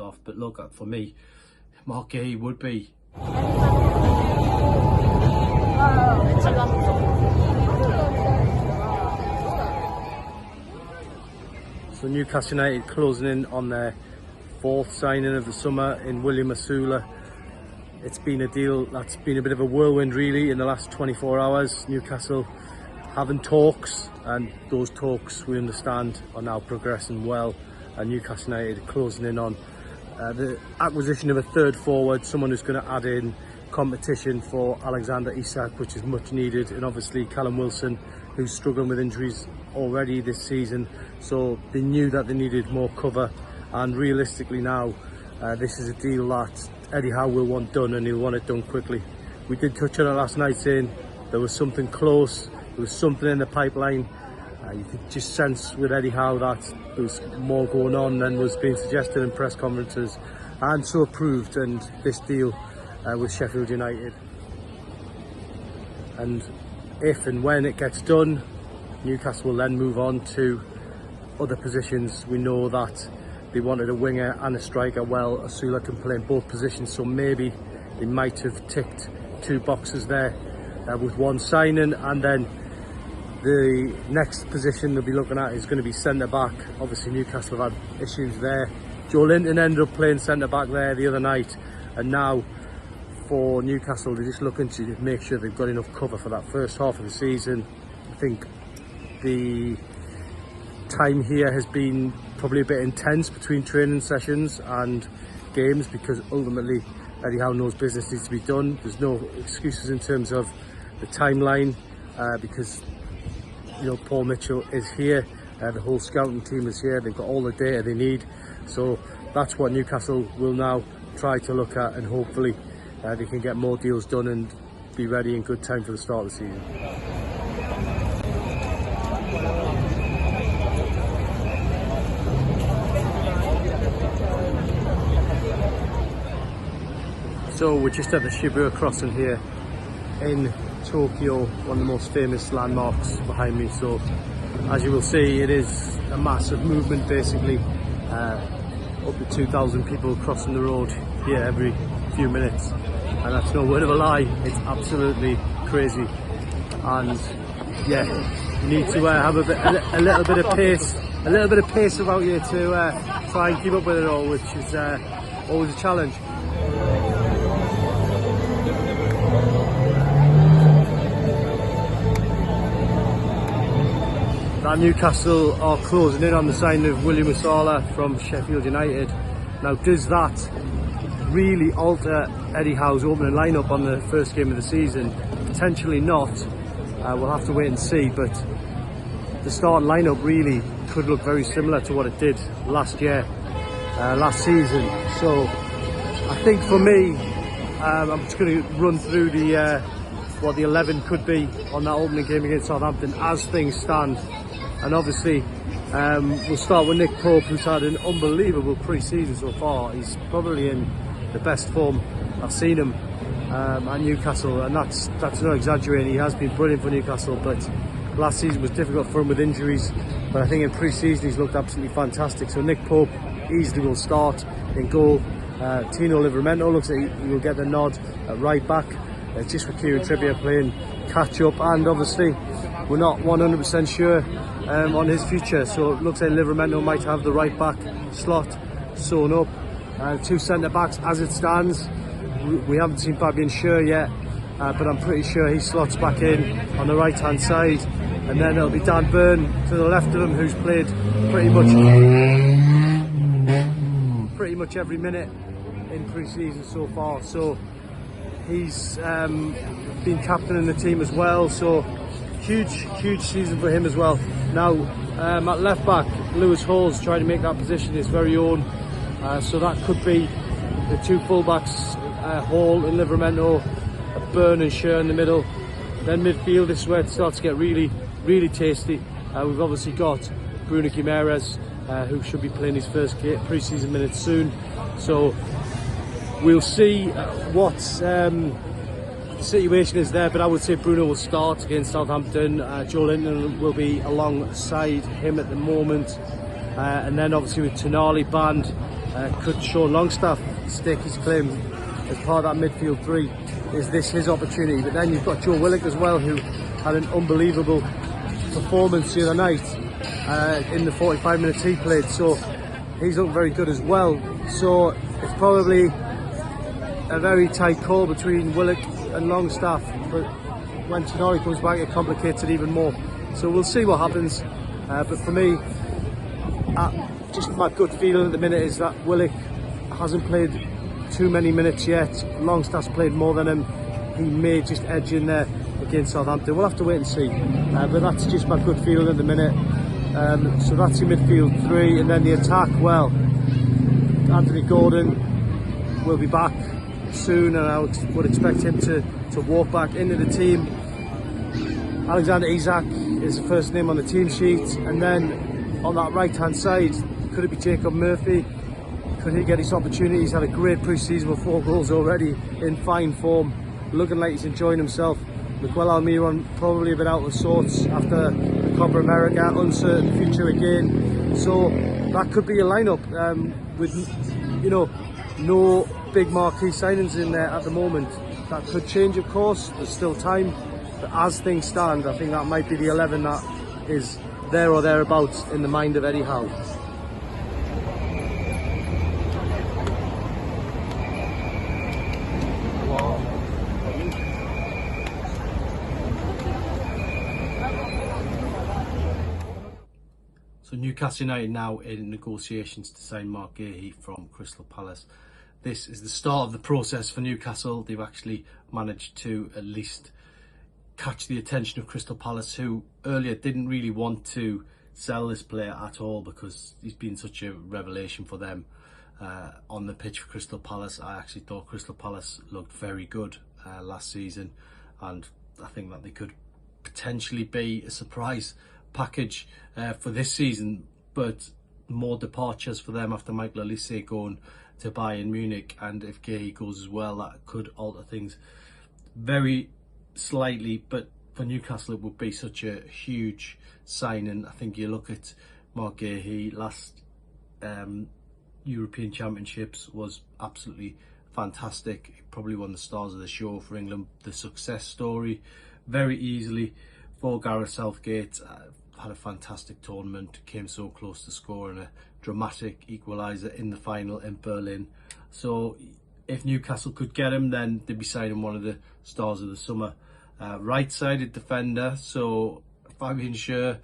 off. But look, for me, Marc Guehi would be. So Newcastle United closing in on their 4th signing of the summer in William Osula. It's been a deal that's been a bit of a whirlwind really in the last 24 hours. Newcastle having talks, and those talks we understand are now progressing well, and Newcastle United closing in on the acquisition of a 3rd forward, someone who's going to add in competition for Alexander Isak, which is much needed, and obviously Callum Wilson, who's struggling with injuries already this season. So they knew that they needed more cover, and realistically now this is a deal that Eddie Howe will want done, and he'll want it done quickly. We did touch on it last night, saying there was something close, there was something in the pipeline. You could just sense with Eddie Howe that there was more going on than was being suggested in press conferences, and so approved. And this deal with Sheffield United, and if and when it gets done, Newcastle will then move on to other positions. We know that they wanted a winger and a striker. Well, Osula can play in both positions, so maybe they might have ticked 2 boxes there with one signing. And then the next position they'll be looking at is going to be centre back. Obviously Newcastle have had issues there. Joe Linton ended up playing centre back there the other night, and now for Newcastle they're just looking to make sure they've got enough cover for that first half of the season. I think the time here has been probably a bit intense between training sessions and games, because ultimately Eddie Howe knows business needs to be done. There's no excuses in terms of the timeline, because Paul Mitchell is here, the whole scouting team is here, they've got all the data they need. So that's what Newcastle will now try to look at, and hopefully they can get more deals done and be ready in good time for the start of the season. So we're just at the Shibuya crossing here in Tokyo, one of the most famous landmarks behind me. So as you will see, it is a massive movement basically. Up to 2,000 people crossing the road here every few minutes, and that's no word of a lie, it's absolutely crazy. And yeah, you need to have a little bit of pace about you to try and keep up with it all, which is always a challenge. Now Newcastle are closing in on the signing of William Osula from Sheffield United. Now, does that really alter Eddie Howe's opening lineup on the first game of the season? Potentially not. We'll have to wait and see, but the starting lineup really could look very similar to what it did last year, last season. So I think for me, I'm just going to run through what the 11 could be on that opening game against Southampton as things stand. And obviously we'll start with Nick Pope, who's had an unbelievable pre-season so far. He's probably in the best form I've seen him at Newcastle, and that's not exaggerating. He has been brilliant for Newcastle, but last season was difficult for him with injuries. But I think in pre-season he's looked absolutely fantastic. So Nick Pope easily will start in goal. Tino Livramento looks like he will get the nod at right back, just with Kieran Trippier playing catch up, and obviously we're not 100% sure on his future, so it looks like Livramento might have the right back slot sewn up. 2 centre backs as it stands. We haven't seen Fabian Schär yet, but I'm pretty sure he slots back in on the right hand side, and then it'll be Dan Burn to the left of him, who's played pretty much every minute in pre-season so far. So he's been captaining the team as well, so huge season for him as well. Now at left back, Lewis Hall's trying to make that position his very own, so that could be the 2 fullbacks, Hall and Livramento, Burn and Schär in the middle. Then midfield, this is where it starts to get really tasty. We've obviously got Bruno Guimaraes, who should be playing his first pre-season minutes soon, so we'll see what the situation is there, but I would say Bruno will start against Southampton. Joe Linton will be alongside him at the moment, and then obviously with Tonali banned, Could Sean Longstaff stake his claim as part of that midfield three? Is this his opportunity? But then you've got Joe Willock as well, who had an unbelievable performance the other night in the 45 minutes he played, so he's looked very good as well. So it's probably a very tight call between Willock and Longstaff, but when Tonori comes back it complicates it even more. So we'll see what happens, but for me, just my gut feeling at the minute is that Willock hasn't played too many minutes yet. Longstaff's played more than him. He may just edge in there against Southampton. We'll have to wait and see, but that's just my good feeling at the minute. So that's your midfield three, and then the attack, well, Anthony Gordon will be back soon, and I would expect him to walk back into the team. Alexander Isak is the first name on the team sheet, and then on that right hand side, could it be Jacob Murphy? Could he get his opportunity? He's had a great pre-season with 4 goals already, in fine form, looking like he's enjoying himself. Miguel Almiron probably a bit out of sorts after the Copa America, uncertain future again. So that could be a lineup with, you know, no big marquee signings in there at the moment. That could change, of course. There's still time, but as things stand, I think that might be the 11 that is there or thereabouts in the mind of Eddie Howe. So Newcastle United now in negotiations to sign Marc Guehi from Crystal Palace. This is the start of the process for Newcastle. They've actually managed to at least catch the attention of Crystal Palace, who earlier didn't really want to sell this player at all because he's been such a revelation for them on the pitch for Crystal Palace. I actually thought Crystal Palace looked very good last season, and I think that they could potentially be a surprise package for this season, but more departures for them after Michael Olise going to Bayern Munich, and if Guéhi goes as well, that could alter things very slightly. But for Newcastle it would be such a huge signing. I think you look at Marc Guehi, last European Championships was absolutely fantastic. He probably won the stars of the show for England, the success story very easily for Gareth Southgate. Had a fantastic tournament, came so close to scoring a dramatic equaliser in the final in Berlin. So if Newcastle could get him, then they'd be signing one of the stars of the summer. Right-sided defender, so Fabian Schär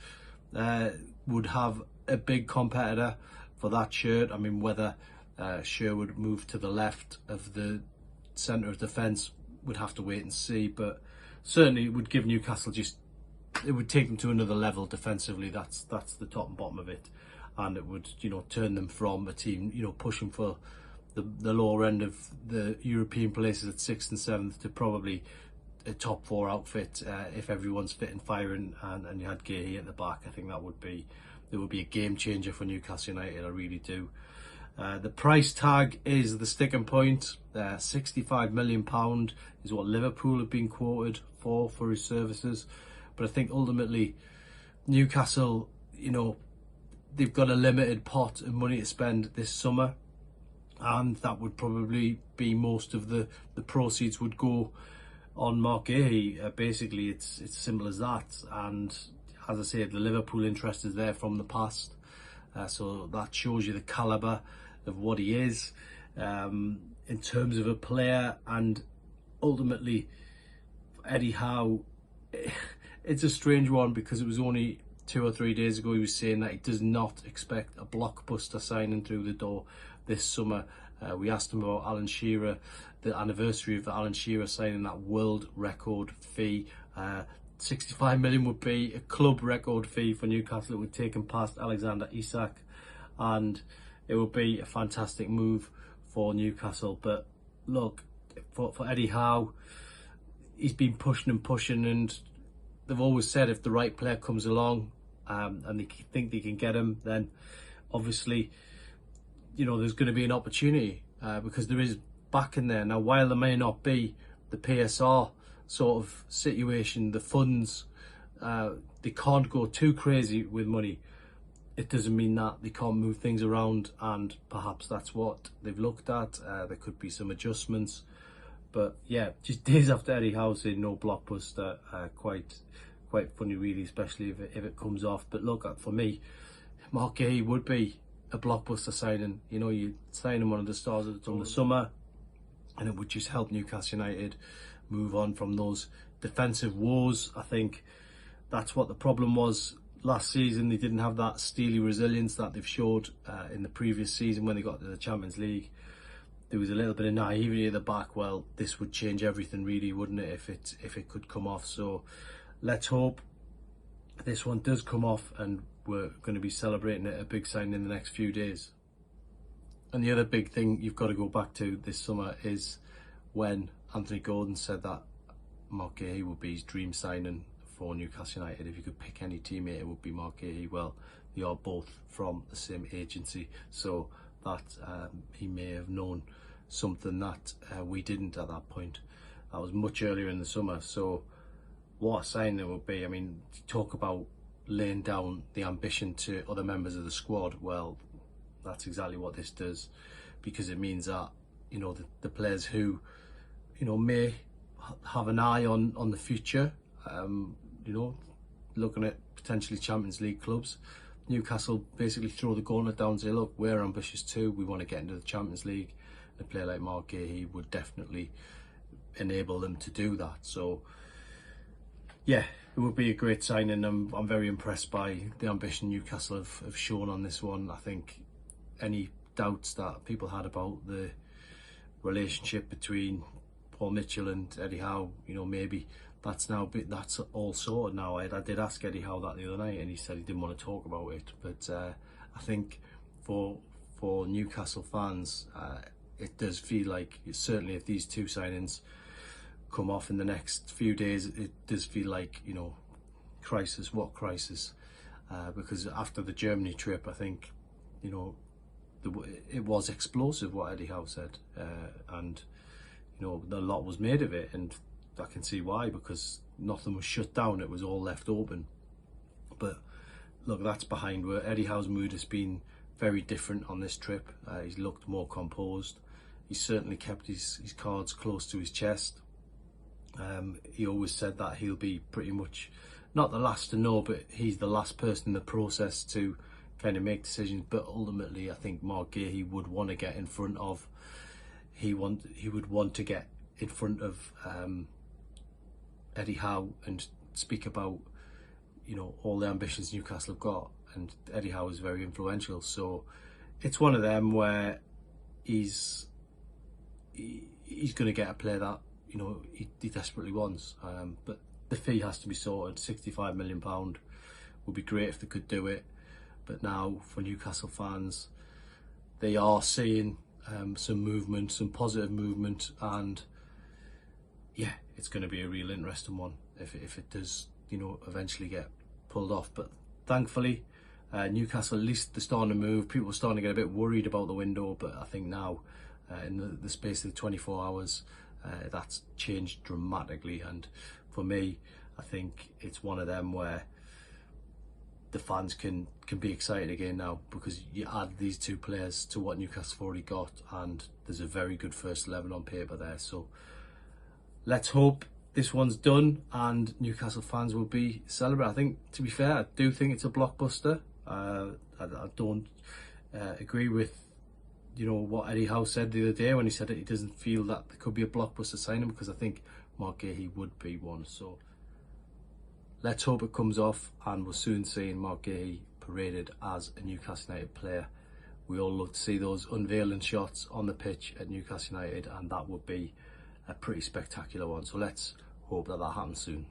would have a big competitor for that shirt. I mean, whether Schär would move to the left of the centre of defence, would have to wait and see, but certainly it would give Newcastle it would take them to another level defensively. That's the top and bottom of it, and it would, you know, turn them from a team, you know, pushing for the lower end of the European places at 6th and 7th to probably a top 4 outfit if everyone's fit and firing, and you had Guéhi at the back. I think it would be a game changer for Newcastle United. I really do. The price tag is the sticking point. £65 million is what Liverpool have been quoted for his services. But I think ultimately Newcastle, you know, they've got a limited pot of money to spend this summer, and that would probably be most of the proceeds would go on Marc Guehi. Basically, it's as simple as that. And as I said, the Liverpool interest is there from the past, so that shows you the calibre of what he is in terms of a player. And ultimately, Eddie Howe, it's a strange one, because it was only 2 or 3 days ago he was saying that he does not expect a blockbuster signing through the door this summer. We asked him about Alan Shearer, the anniversary of Alan Shearer signing that world record fee. 65 million would be a club record fee for Newcastle. It would take him past Alexander Isak, and it would be a fantastic move for Newcastle. But look, for Eddie Howe, he's been pushing and pushing, and they've always said if the right player comes along and they think they can get him, then obviously, you know, there's going to be an opportunity because there is back in there. Now, while there may not be the PSR sort of situation, the funds, they can't go too crazy with money. it doesn't mean that they can't move things around, and perhaps that's what they've looked at. There could be some adjustments, but yeah, just days after Eddie Howe saying no blockbuster, quite funny really, especially if it comes off. But look, for me, Marc Guehi would be a blockbuster signing. You know, you sign him one of the stars from the summer, and it would just help Newcastle United move on from those defensive woes. I think that's what the problem was last season. They didn't have that steely resilience that they've showed in the previous season when they got to the Champions League. There was a little bit of naivety at the back. Well, this would change everything really, wouldn't it, if it could come off? So let's hope this one does come off, and we're going to be celebrating it, a big sign in the next few days. And the other big thing you've got to go back to this summer is when Anthony Gordon said that Marc Guehi would be his dream signing for Newcastle United. If you could pick any teammate, it would be Marc Guehi. Well, they are both from the same agency, so that he may have known something that we didn't at that point. That was much earlier in the summer. So what a sign it would be. I mean, talk about laying down the ambition to other members of the squad. Well, that's exactly what this does, because it means that, you know, the players who, you know, may have an eye on the future, you know, looking at potentially Champions League clubs, Newcastle basically throw the gauntlet down and say, look, we're ambitious too, we want to get into the Champions League. A player like Marc Guehi would definitely enable them to do that. So yeah, it would be a great signing. I'm very impressed by the ambition Newcastle have shown on this one. I think any doubts that people had about the relationship between Paul Mitchell and Eddie Howe, you know, maybe that's all sorted now. I did ask Eddie Howe that the other night, and he said he didn't want to talk about it. But I think for Newcastle fans, it does feel like, certainly if these two signings come off in the next few days, it does feel like, you know, crisis. What crisis? Because after the Germany trip, I think, you know, it was explosive what Eddie Howe said, and you know, a lot was made of it, and I can see why, because nothing was shut down, it was all left open. But look, that's behind where Eddie Howe's mood has been very different on this trip. He's looked more composed. He's certainly kept his cards close to his chest. He always said that he'll be pretty much not the last to know, but he's the last person in the process to kind of make decisions. But ultimately, I think Marc Guehi would want to get in front of. He would want to get in front of Eddie Howe and speak about, you know, all the ambitions Newcastle have got. And Eddie Howe is very influential, so it's one of them where he's going to get a player that, you know, he desperately wants. But the fee has to be sorted. £65 million would be great if they could do it. But now for Newcastle fans, they are seeing some movement, some positive movement, and yeah, it's going to be a real interesting one if it does, you know, eventually get pulled off. But thankfully, Newcastle, at least they're starting to move. People are starting to get a bit worried about the window, but I think now, in the space of 24 hours, that's changed dramatically. And for me, I think it's one of them where the fans can be excited again now, because you add these two players to what Newcastle have already got, and there's a very good first 11 on paper there. So let's hope this one's done and Newcastle fans will be celebrating. I think, to be fair, I do think it's a blockbuster. I don't agree with, you know, what Eddie Howe said the other day when he said that he doesn't feel that there could be a blockbuster signing, because I think Marc Guehi would be one. So let's hope it comes off, and we'll soon see Marc Guehi paraded as a Newcastle United player. We all love to see those unveiling shots on the pitch at Newcastle United, and that would be a pretty spectacular one. So let's hope that happens soon.